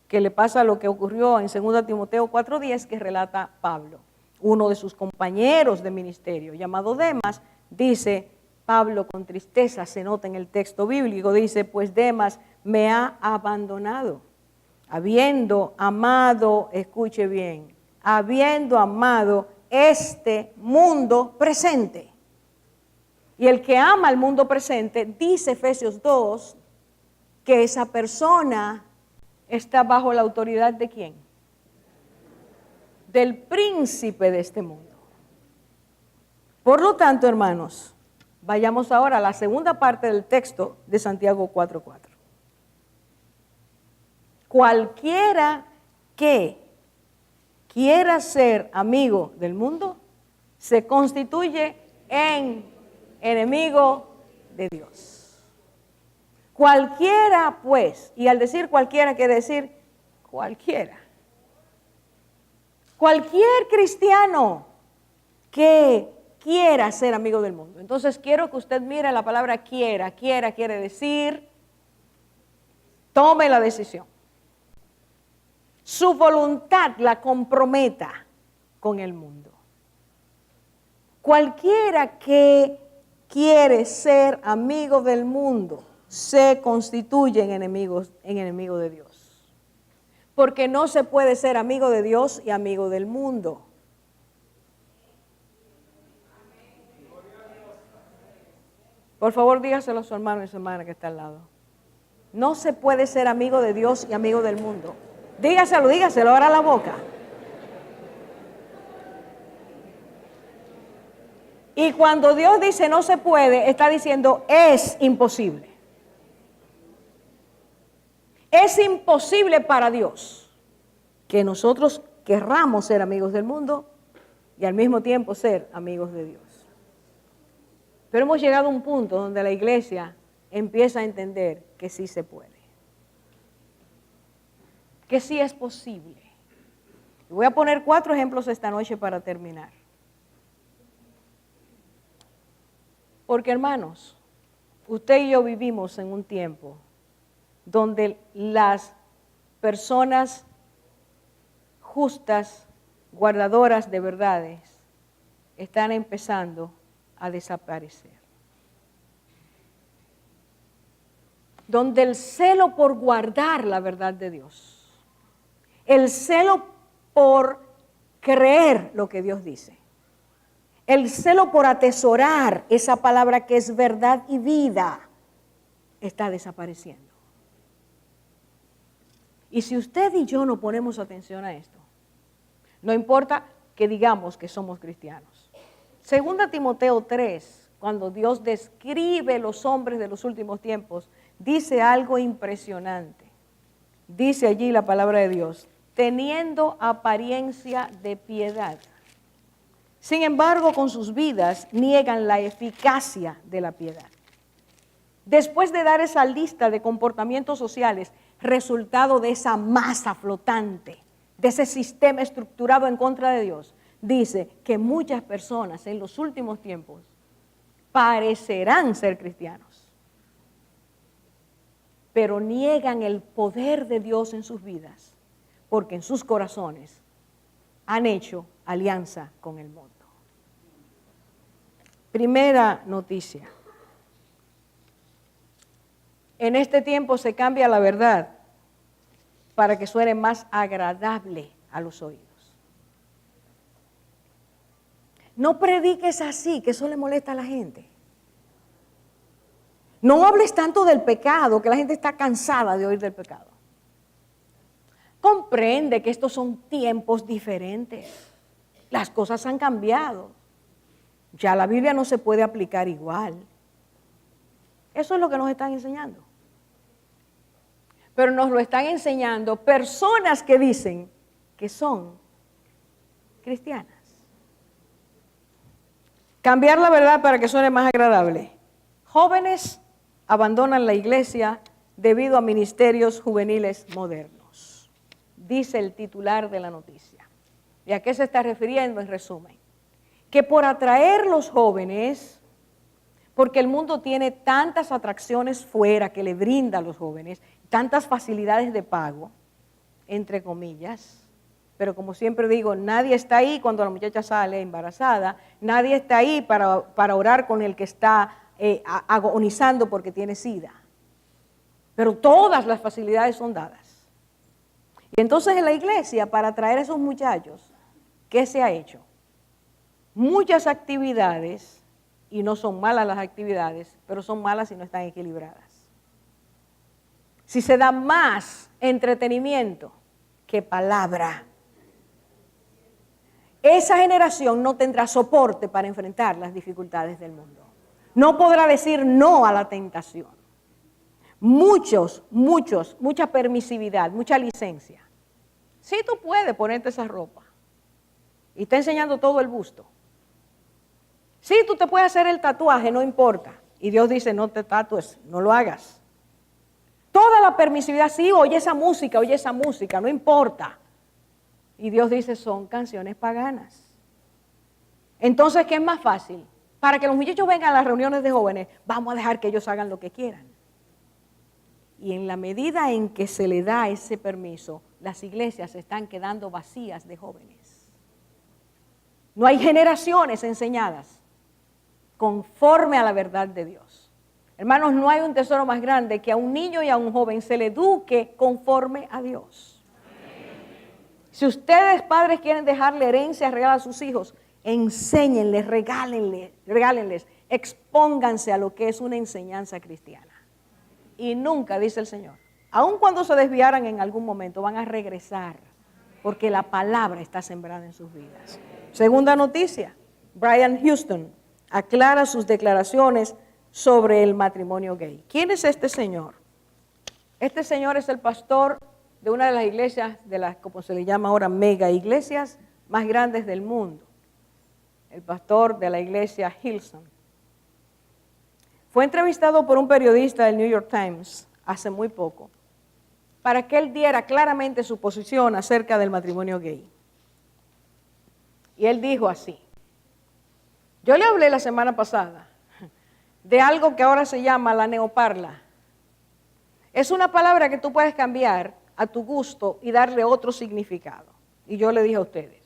Que le pasa lo que ocurrió en 2 Timoteo 4:10 que relata Pablo. Uno de sus compañeros de ministerio, llamado Demas, dice, Pablo con tristeza, se nota en el texto bíblico, dice, pues Demas me ha abandonado, habiendo amado, escuche bien, habiendo amado este mundo presente. Y el que ama el mundo presente, dice Efesios 2, que esa persona está bajo la autoridad ¿de quién? Del príncipe de este mundo. Por lo tanto, hermanos, vayamos ahora a la segunda parte del texto de Santiago 4:4. Cualquiera que quiera ser amigo del mundo, se constituye en enemigo de Dios. Cualquiera, pues, y al decir cualquiera quiere decir cualquiera. Cualquier cristiano que quiera ser amigo del mundo. Entonces quiero que usted mire la palabra quiera. Quiera quiere decir tome la decisión. Su voluntad la comprometa con el mundo. Cualquiera que quiere ser amigo del mundo se constituye en enemigo de Dios. Porque no se puede ser amigo de Dios y amigo del mundo. Por favor, dígaselo a su hermano y su hermana que está al lado. No se puede ser amigo de Dios y amigo del mundo. Dígaselo, ahora la boca. Y cuando Dios dice no se puede, está diciendo es imposible. Es imposible para Dios que nosotros querramos ser amigos del mundo y al mismo tiempo ser amigos de Dios. Pero hemos llegado a un punto donde la iglesia empieza a entender que sí se puede. Que sí es posible. Y voy a poner 4 ejemplos esta noche para terminar. Porque hermanos, usted y yo vivimos en un tiempo donde las personas justas, guardadoras de verdades, están empezando a desaparecer. Donde el celo por guardar la verdad de Dios, el celo por creer lo que Dios dice. El celo por atesorar esa palabra que es verdad y vida está desapareciendo. Y si usted y yo no ponemos atención a esto, no importa que digamos que somos cristianos. Segunda Timoteo 3, cuando Dios describe los hombres de los últimos tiempos, dice algo impresionante. Dice allí la palabra de Dios, teniendo apariencia de piedad. Sin embargo, con sus vidas niegan la eficacia de la piedad. Después de dar esa lista de comportamientos sociales, resultado de esa masa flotante, de ese sistema estructurado en contra de Dios, dice que muchas personas en los últimos tiempos parecerán ser cristianos, pero niegan el poder de Dios en sus vidas, porque en sus corazones han hecho alianza con el mundo. Primera noticia. En este tiempo se cambia la verdad para que suene más agradable a los oídos. No prediques así, que eso le molesta a la gente. No hables tanto del pecado, que la gente está cansada de oír del pecado. Comprende que estos son tiempos diferentes. Las cosas han cambiado. Ya la Biblia no se puede aplicar igual. Eso es lo que nos están enseñando. Pero nos lo están enseñando personas que dicen que son cristianas. Cambiar la verdad para que suene más agradable. Jóvenes abandonan la iglesia debido a ministerios juveniles modernos, dice el titular de la noticia. ¿Y a qué se está refiriendo en resumen? Que por atraer los jóvenes, porque el mundo tiene tantas atracciones fuera que le brinda a los jóvenes, tantas facilidades de pago, entre comillas, pero como siempre digo, nadie está ahí cuando la muchacha sale embarazada, nadie está ahí para orar con el que está agonizando porque tiene SIDA, pero todas las facilidades son dadas. Y entonces en la iglesia, para atraer a esos muchachos, ¿qué se ha hecho? Muchas actividades, y no son malas las actividades, pero son malas si no están equilibradas. Si se da más entretenimiento que palabra, esa generación no tendrá soporte para enfrentar las dificultades del mundo. No podrá decir no a la tentación. Mucha permisividad, mucha licencia. Sí, tú puedes ponerte esa ropa y está enseñando todo el busto. Sí, tú te puedes hacer el tatuaje, no importa. Y Dios dice, no te tatúes, no lo hagas. Toda la permisividad, sí, oye esa música, no importa. Y Dios dice, son canciones paganas. Entonces, ¿qué es más fácil? Para que los muchachos vengan a las reuniones de jóvenes, vamos a dejar que ellos hagan lo que quieran. Y en la medida en que se le da ese permiso, las iglesias se están quedando vacías de jóvenes. No hay generaciones enseñadas conforme a la verdad de Dios. Hermanos, no hay un tesoro más grande que a un niño y a un joven se le eduque conforme a Dios. Si ustedes, padres, quieren dejarle herencia real a sus hijos, enséñenles, regálenles, expónganse a lo que es una enseñanza cristiana. Y nunca, dice el Señor, aun cuando se desviaran en algún momento, van a regresar, porque la palabra está sembrada en sus vidas. Segunda noticia, Brian Houston aclara sus declaraciones sobre el matrimonio gay. ¿Quién es este señor? Este señor es el pastor de una de las iglesias, de las, como se le llama ahora, mega iglesias más grandes del mundo. El pastor de la iglesia Hillsong. Fue entrevistado por un periodista del New York Times hace muy poco para que él diera claramente su posición acerca del matrimonio gay. Y él dijo así: yo le hablé la semana pasada de algo que ahora se llama la neoparla. Es una palabra que tú puedes cambiar a tu gusto y darle otro significado. Y yo le dije a ustedes,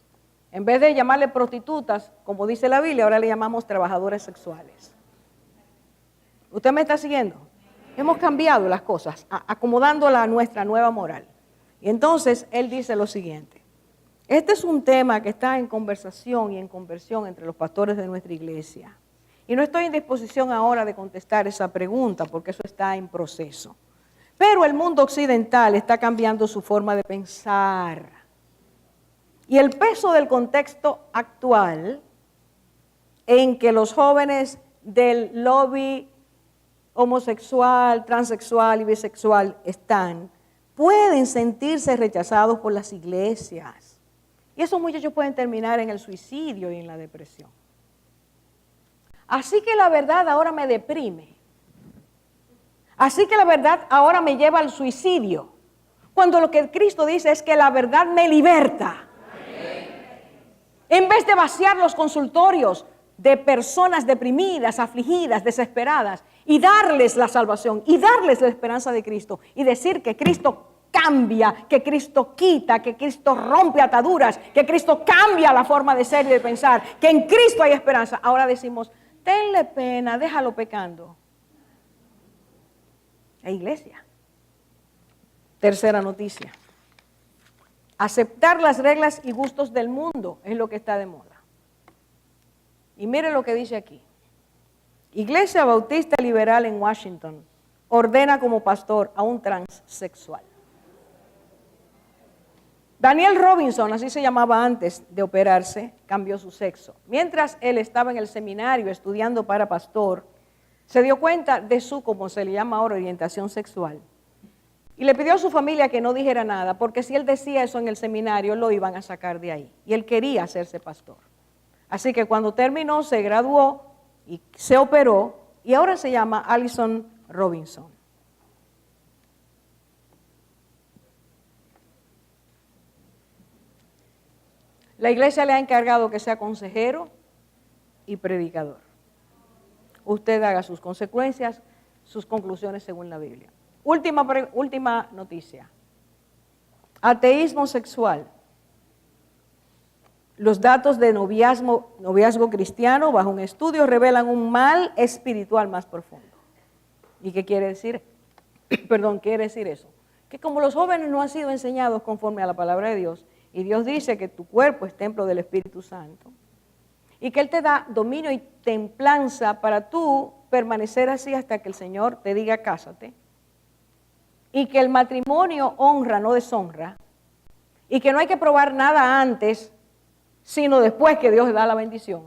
en vez de llamarle prostitutas, como dice la Biblia, ahora le llamamos trabajadores sexuales. ¿Usted me está siguiendo? Hemos cambiado las cosas, acomodándola a nuestra nueva moral. Y entonces él dice lo siguiente: Este es un tema que está en conversación y en conversión entre los pastores de nuestra iglesia. Y no estoy en disposición ahora de contestar esa pregunta porque eso está en proceso. Pero el mundo occidental está cambiando su forma de pensar. Y el peso del contexto actual en que los jóvenes del lobby homosexual, transexual y bisexual pueden sentirse rechazados por las iglesias. Y esos muchachos pueden terminar en el suicidio y en la depresión. Así que la verdad ahora me deprime. Así que la verdad ahora me lleva al suicidio. Cuando lo que Cristo dice es que la verdad me liberta. En vez de vaciar los consultorios de personas deprimidas, afligidas, desesperadas, y darles la salvación, y darles la esperanza de Cristo, y decir que Cristo cambia, que Cristo quita, que Cristo rompe ataduras, que Cristo cambia la forma de ser y de pensar, que en Cristo hay esperanza. Ahora decimos, tenle pena, déjalo pecando. La iglesia. Tercera noticia. Aceptar las reglas y gustos del mundo es lo que está de moda. Y mire lo que dice aquí. Iglesia Bautista Liberal en Washington ordena como pastor a un transexual. Daniel Robinson, así se llamaba antes de operarse, cambió su sexo. Mientras él estaba en el seminario estudiando para pastor, se dio cuenta de su, como se le llama ahora, orientación sexual. Y le pidió a su familia que no dijera nada, porque si él decía eso en el seminario, lo iban a sacar de ahí. Y él quería hacerse pastor. Así que cuando terminó, se graduó y se operó, y ahora se llama Allison Robinson. La iglesia le ha encargado que sea consejero y predicador. Usted haga sus consecuencias, sus conclusiones según la Biblia. Última noticia. Ateísmo sexual. Los datos de noviazgo cristiano bajo un estudio revelan un mal espiritual más profundo. ¿Y qué quiere decir? Quiere decir eso. Que como los jóvenes no han sido enseñados conforme a la palabra de Dios, y Dios dice que tu cuerpo es templo del Espíritu Santo, y que Él te da dominio y templanza para tú permanecer así hasta que el Señor te diga cásate, y que el matrimonio honra, no deshonra, y que no hay que probar nada antes, sino después que Dios da la bendición.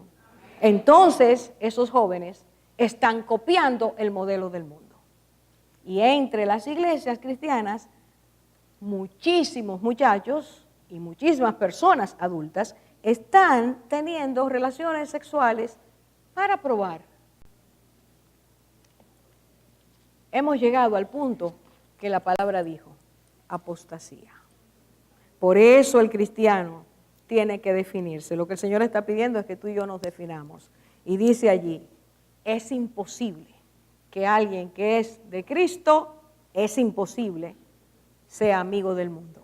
Entonces, esos jóvenes están copiando el modelo del mundo. Y entre las iglesias cristianas, muchísimos muchachos y muchísimas personas adultas están teniendo relaciones sexuales para probar. Hemos llegado al punto que la palabra dijo, apostasía. Por eso el cristiano tiene que definirse. Lo que el Señor está pidiendo es que tú y yo nos definamos. Y dice allí, es imposible que alguien que es de Cristo, es imposible, sea amigo del mundo.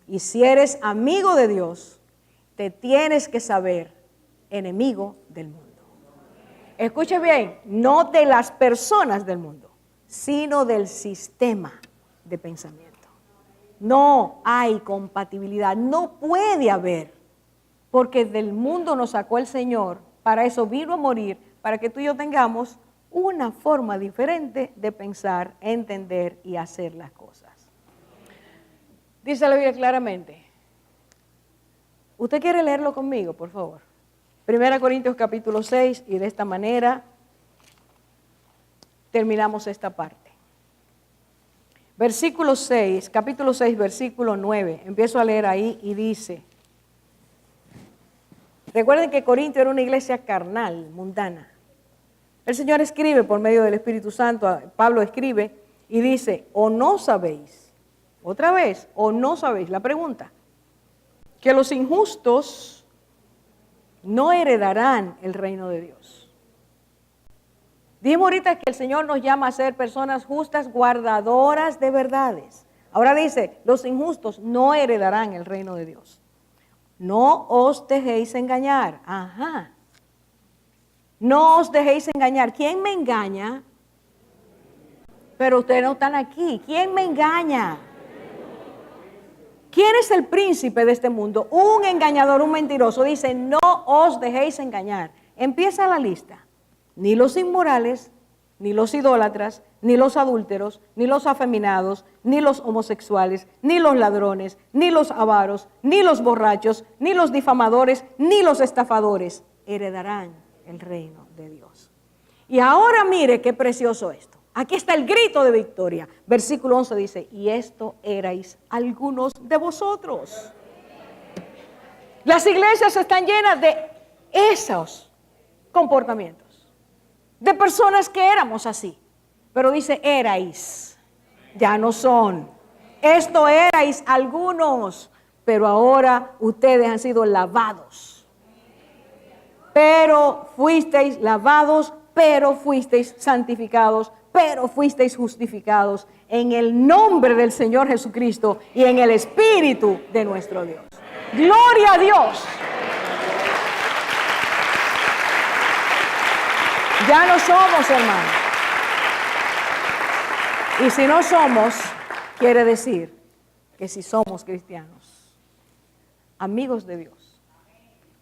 Y si eres amigo de Dios, te tienes que saber enemigo del mundo. Escuche bien, no de las personas del mundo, sino del sistema de pensamiento. No hay compatibilidad, no puede haber, porque del mundo nos sacó el Señor, para eso vino a morir, para que tú y yo tengamos una forma diferente de pensar, entender y hacer las cosas. Dice la Biblia claramente. ¿Usted quiere leerlo conmigo, por favor? 1 Corintios capítulo 6, y de esta manera terminamos esta parte. Versículo 6, capítulo 6, versículo 9. Empiezo a leer ahí y dice, recuerden que Corintio era una iglesia carnal, mundana. El Señor escribe por medio del Espíritu Santo, Pablo escribe y dice, o no sabéis, otra vez, o no sabéis, la pregunta, que los injustos no heredarán el reino de Dios. Dijimos ahorita que el Señor nos llama a ser personas justas, guardadoras de verdades. Ahora dice, los injustos no heredarán el reino de Dios. No os dejéis engañar. Ajá. No os dejéis engañar. ¿Quién me engaña? Pero ustedes no están aquí. ¿Quién me engaña? ¿Quién es el príncipe de este mundo? Un engañador, un mentiroso. Dice, no os dejéis engañar. Empieza la lista. Ni los inmorales, ni los idólatras, ni los adúlteros, ni los afeminados, ni los homosexuales, ni los ladrones, ni los avaros, ni los borrachos, ni los difamadores, ni los estafadores heredarán el reino de Dios. Y ahora mire qué precioso esto. Aquí está el grito de victoria. Versículo 11 dice, y esto erais algunos de vosotros. Las iglesias están llenas de esos comportamientos, de personas que éramos así. Pero dice, erais, ya no son. Esto erais algunos, pero ahora ustedes han sido lavados. Pero fuisteis lavados, pero fuisteis santificados, pero fuisteis justificados en el nombre del Señor Jesucristo y en el Espíritu de nuestro Dios. ¡Gloria a Dios! Ya no somos, hermanos. Y si no somos, quiere decir que si somos cristianos, amigos de Dios,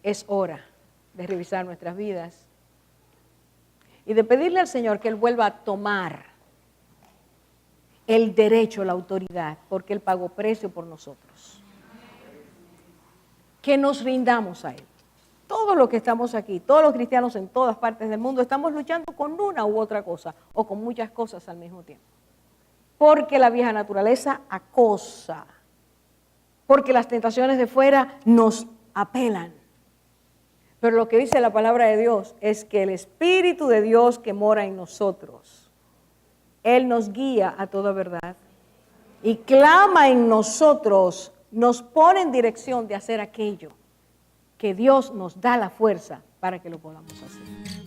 es hora de revisar nuestras vidas y de pedirle al Señor que Él vuelva a tomar el derecho, la autoridad, porque Él pagó precio por nosotros. Que nos rindamos a Él. Todos los que estamos aquí, todos los cristianos en todas partes del mundo, estamos luchando con una u otra cosa, o con muchas cosas al mismo tiempo. Porque la vieja naturaleza acosa, porque las tentaciones de fuera nos apelan. Pero lo que dice la palabra de Dios es que el Espíritu de Dios que mora en nosotros, Él nos guía a toda verdad y clama en nosotros, nos pone en dirección de hacer aquello que Dios nos da la fuerza para que lo podamos hacer.